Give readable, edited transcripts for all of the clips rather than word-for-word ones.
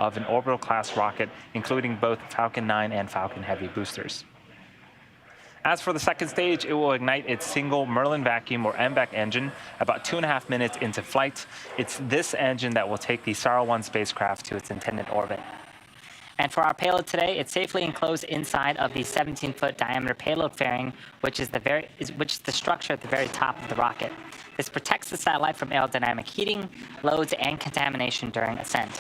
of an orbital-class rocket, including both Falcon 9 and Falcon Heavy boosters. As for the second stage, it will ignite its single Merlin vacuum or MVAC engine about 2.5 minutes into flight. It's this engine that will take the SAR-1 spacecraft to its intended orbit. And for our payload today, it's safely enclosed inside of the 17-foot diameter payload fairing, which is the structure at the very top of the rocket. This protects the satellite from aerodynamic heating, loads, and contamination during ascent.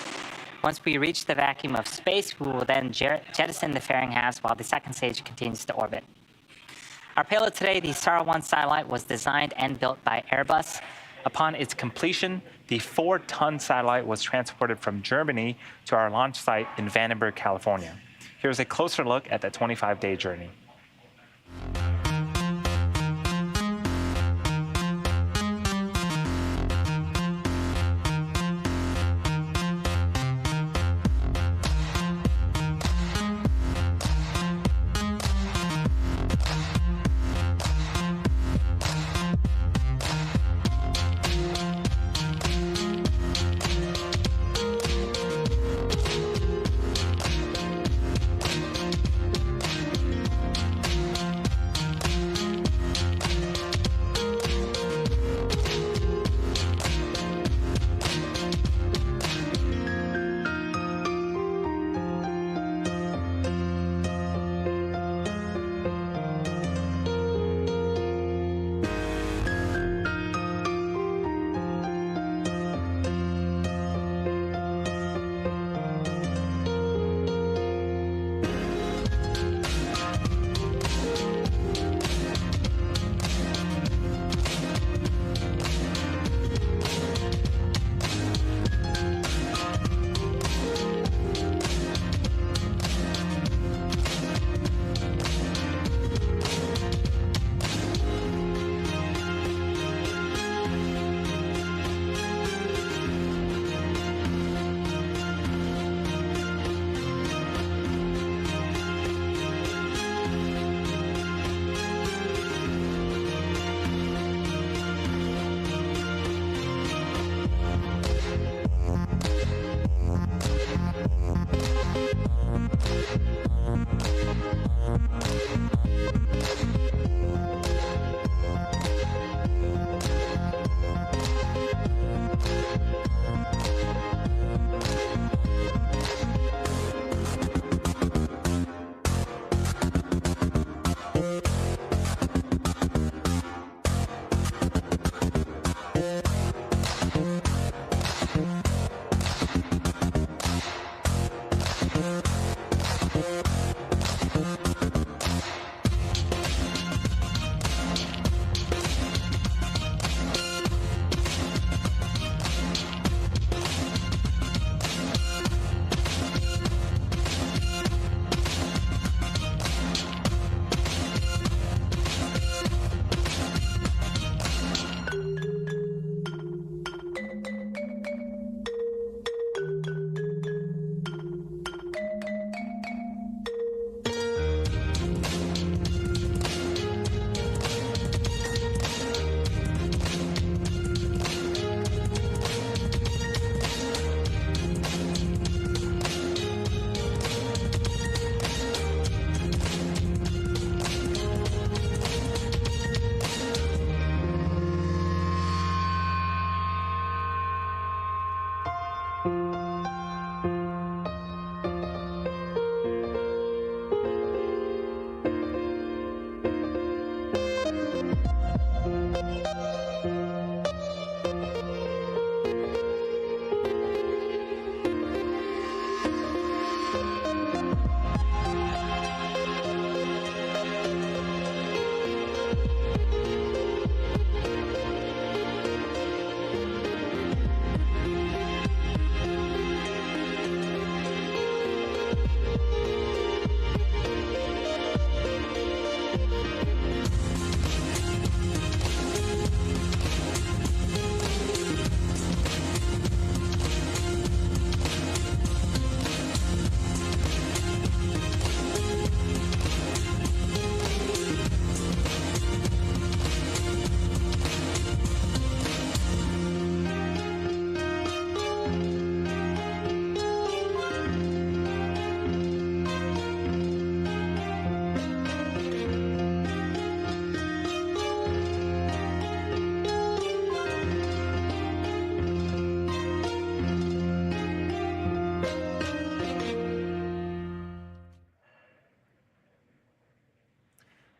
Once we reach the vacuum of space, we will then jettison the fairing halves while the second stage continues to orbit. Our payload today, the SAR-1 satellite, was designed and built by Airbus. Upon its completion, the 4-ton satellite was transported from Germany to our launch site in Vandenberg, California. Here's a closer look at that 25-day journey.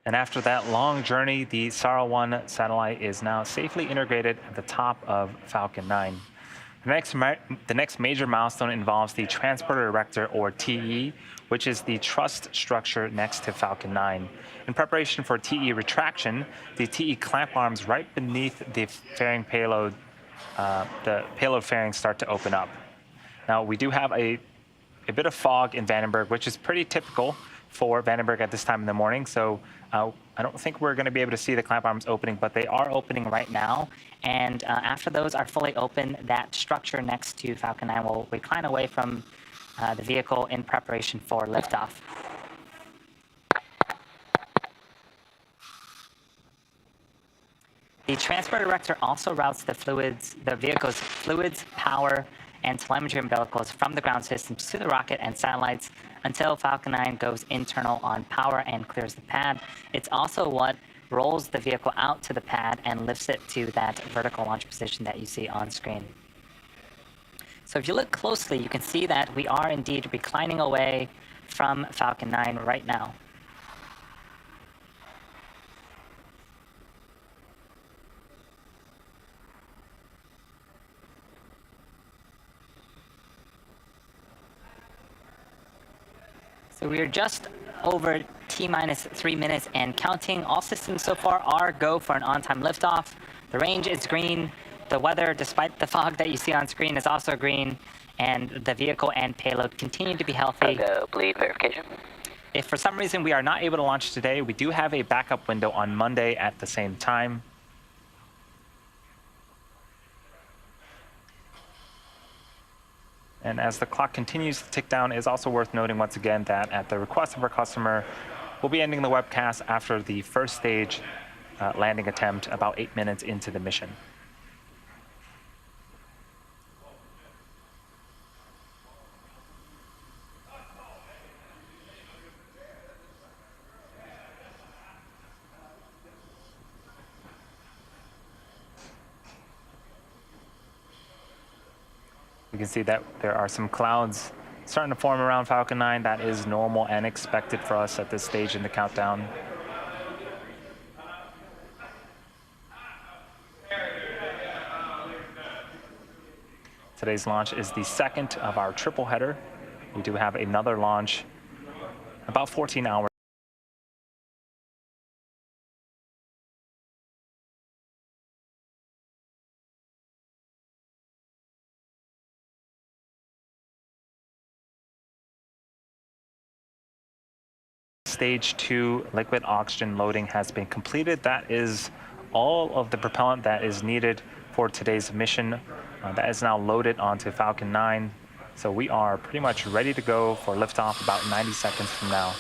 And after that long journey, the SAR-1 satellite is now safely integrated at the top of Falcon 9. The next major milestone involves the Transporter Erector, or TE, which is the truss structure next to Falcon 9. In preparation for TE retraction, the TE clamp arms right beneath the fairing payload, the payload fairings start to open up. Now, we do have a bit of fog in Vandenberg, which is pretty typical for Vandenberg at this time in the morning. So I don't think we're going to be able to see the clamp arms opening, but they are opening right now. And after those are fully open, that structure next to Falcon 9 will recline away from the vehicle in preparation for liftoff. The Transporter Erector also routes the vehicle's fluids, power, and telemetry umbilicals from the ground systems to the rocket and satellites until Falcon 9 goes internal on power and clears the pad. It's also what rolls the vehicle out to the pad and lifts it to that vertical launch position that you see on screen. So if you look closely, you can see that we are indeed reclining away from Falcon 9 right now. So we are just over T-minus 3 minutes and counting. All systems so far are go for an on-time liftoff. The range is green. The weather, despite the fog that you see on screen, is also green. And the vehicle and payload continue to be healthy. Bleed verification. If for some reason we are not able to launch today, we do have a backup window on Monday at the same time. And as the clock continues to tick down, it is also worth noting once again that at the request of our customer, we'll be ending the webcast after the first stage landing attempt about 8 minutes into the mission. You can see that there are some clouds starting to form around Falcon 9. That is normal and expected for us at this stage in the countdown. Today's launch is the second of our triple header. We do have another launch about 14 hours. Stage 2 liquid oxygen loading has been completed. That is all of the propellant that is needed for today's mission. That is now loaded onto Falcon 9. So we are pretty much ready to go for liftoff about 90 seconds from now.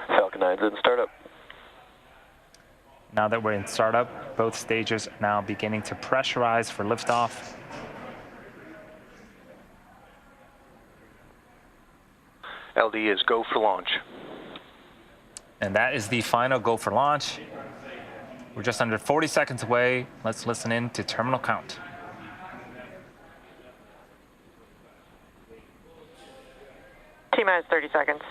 Falcon 9's in startup. Now that we're in startup, both stages are now beginning to pressurize for liftoff. LD is go for launch. And that is the final go for launch. We're just under 40 seconds away. Let's listen in to terminal count. T-minus 30 seconds.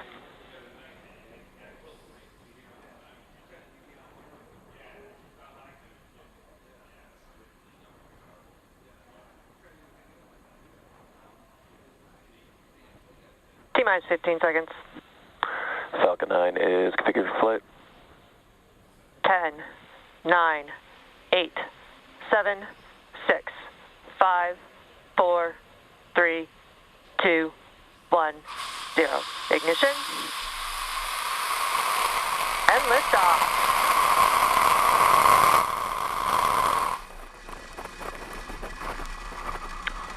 T-minus 15 seconds. Falcon 9 is configured for flight. 10, 9, 8, 7, 6, 5, 4, 3, 2, 1, 0. Ignition. And liftoff.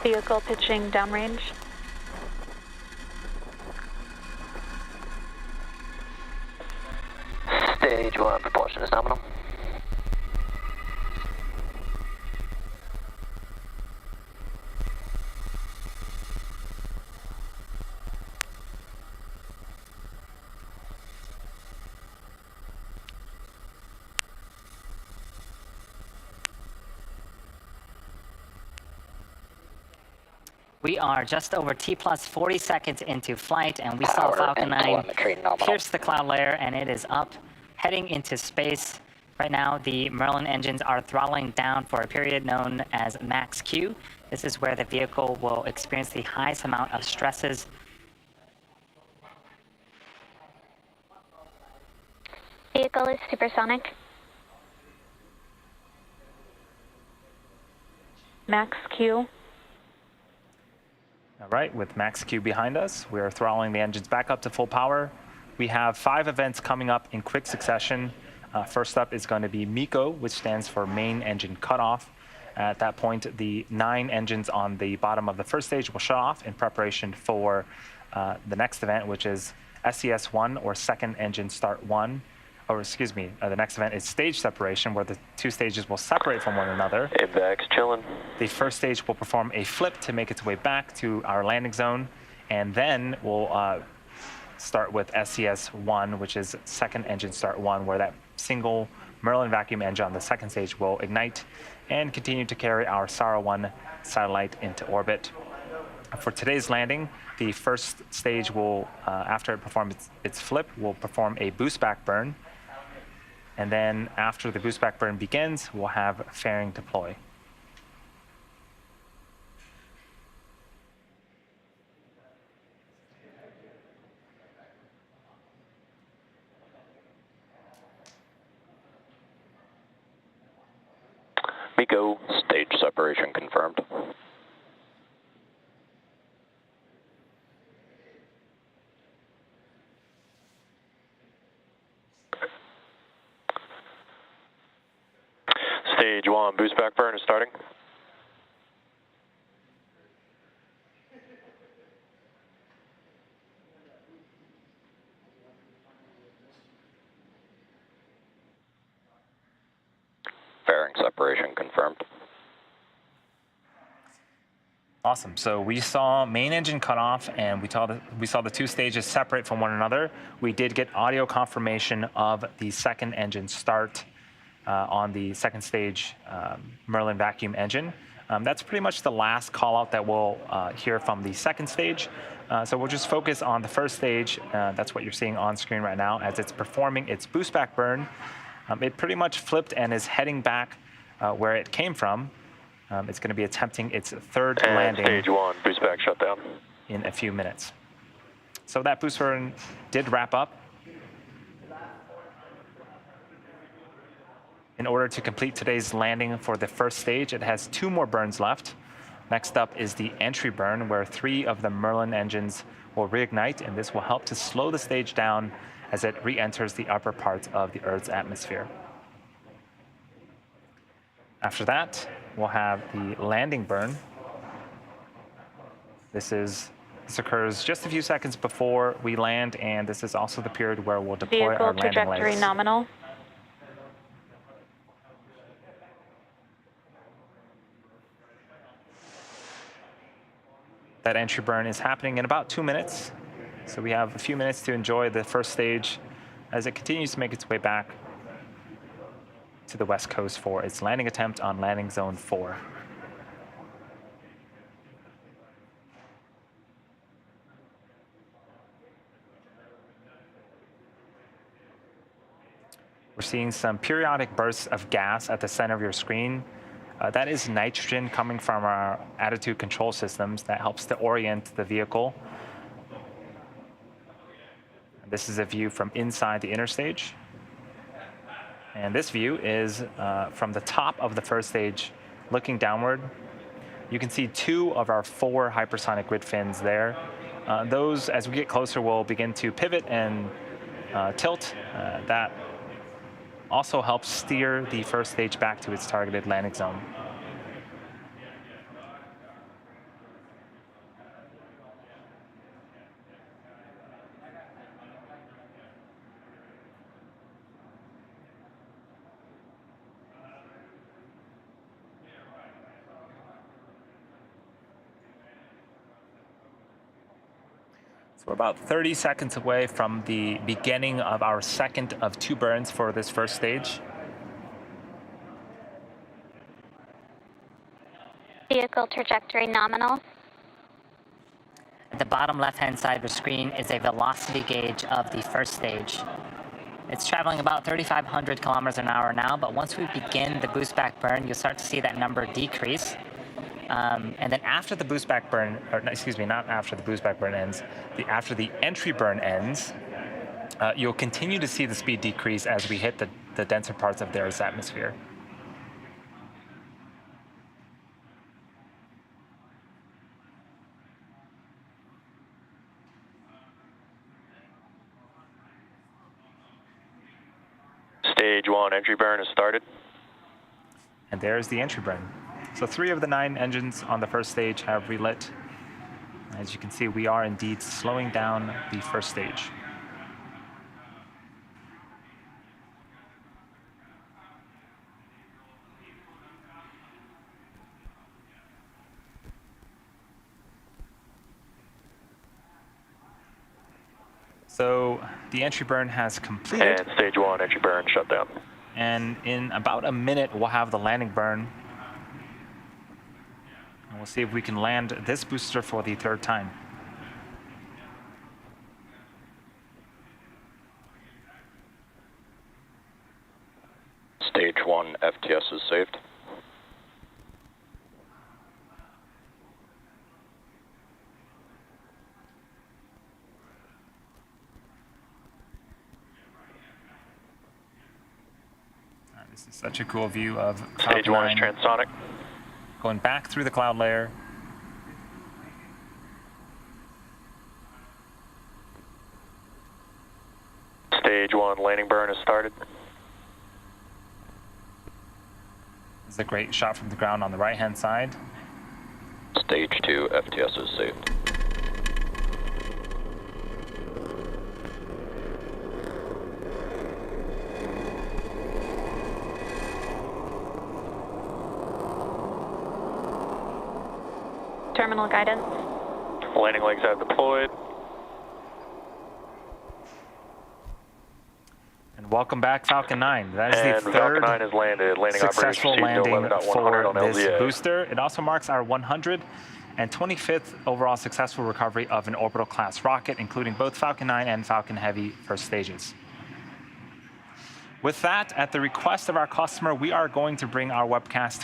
Vehicle pitching downrange. Stage 1 propulsion is nominal. We are just over T plus 40 seconds into flight, and we saw Falcon 9 pierce the cloud layer, and it is up, heading into space. Right now, the Merlin engines are throttling down for a period known as max Q. This is where the vehicle will experience the highest amount of stresses. Vehicle is supersonic. Max Q. All right, with max Q behind us, we are throttling the engines back up to full power. We have 5 events coming up in quick succession. First up is going to be MECO, which stands for main engine cutoff. At that point, the 9 engines on the bottom of the first stage will shut off in preparation for the next event, which is SES1, or second engine start 1. Or excuse me, the next event is stage separation, where the 2 stages will separate from one another. AVAC's chilling. The first stage will perform a flip to make its way back to our landing zone, and then we'll start with SES1, which is second engine start 1, where that single Merlin vacuum engine on the second stage will ignite and continue to carry our SARA-1 satellite into orbit. For today's landing, the first stage will, after it performs its flip, will perform a boost back burn. And then after the boost back burn begins, we'll have fairing deploy. MECO, stage separation confirmed. Stage 1 boost back burn is starting. Fairing separation confirmed. Awesome. So we saw main engine cutoff, and we saw the 2 stages separate from one another. We did get audio confirmation of the second engine start on the second stage Merlin vacuum engine. That's pretty much the last call out that we'll hear from the second stage. So we'll just focus on the first stage. That's what you're seeing on screen right now as it's performing its boost back burn. It pretty much flipped and is heading back where it came from. It's going to be attempting its third landing. Stage 1 boost back shutdown in a few minutes. So that boost burn did wrap up. In order to complete today's landing for the first stage, it has 2 more burns left. Next up is the entry burn, where 3 of the Merlin engines will reignite, and this will help to slow the stage down as it re-enters the upper parts of the Earth's atmosphere. After that, we'll have the landing burn. This occurs just a few seconds before we land, and this is also the period where we'll deploy Vehicle our landing trajectory legs. nominal. That entry burn is happening in about 2 minutes. So we have a few minutes to enjoy the first stage as it continues to make its way back to the West Coast for its landing attempt on landing zone 4. We're seeing some periodic bursts of gas at the center of your screen. That is nitrogen coming from our attitude control systems that helps to orient the vehicle. This is a view from inside the inner stage. And this view is from the top of the first stage looking downward. You can see 2 of our 4 hypersonic grid fins there. Those, as we get closer, will begin to pivot and tilt. That also helps steer the first stage back to its targeted landing zone. So we're about 30 seconds away from the beginning of our second of 2 burns for this first stage. Vehicle trajectory nominal. At the bottom left-hand side of the screen is a velocity gauge of the first stage. It's traveling about 3,500 kilometers an hour now, but once we begin the boost back burn, you'll start to see that number decrease. And then after the boost back burn, or excuse me, not after the boost back burn ends, after the entry burn ends, you'll continue to see the speed decrease as we hit the denser parts of the Earth's atmosphere. Stage 1 entry burn has started. And there's the entry burn. So 3 of the 9 engines on the first stage have relit. As you can see, we are indeed slowing down the first stage. So the entry burn has completed. And stage 1 entry burn shut down. And in about a minute, we'll have the landing burn. And we'll see if we can land this booster for the 3rd time. Stage 1 FTS is saved. This is such a cool view of Stage 1 is transonic. going back through the cloud layer. Stage 1 landing burn has started. This is a great shot from the ground on the right-hand side. Stage 2 FTS is saved. Terminal guidance. Landing legs have deployed. And welcome back, Falcon 9. That is And the Falcon 3rd 9 has landed. Landing successful operations landing for on this LZA. booster. It also marks our 125th overall successful recovery of an orbital class rocket, including both Falcon 9 and Falcon Heavy first stages. With that, at the request of our customer, we are going to bring our webcast to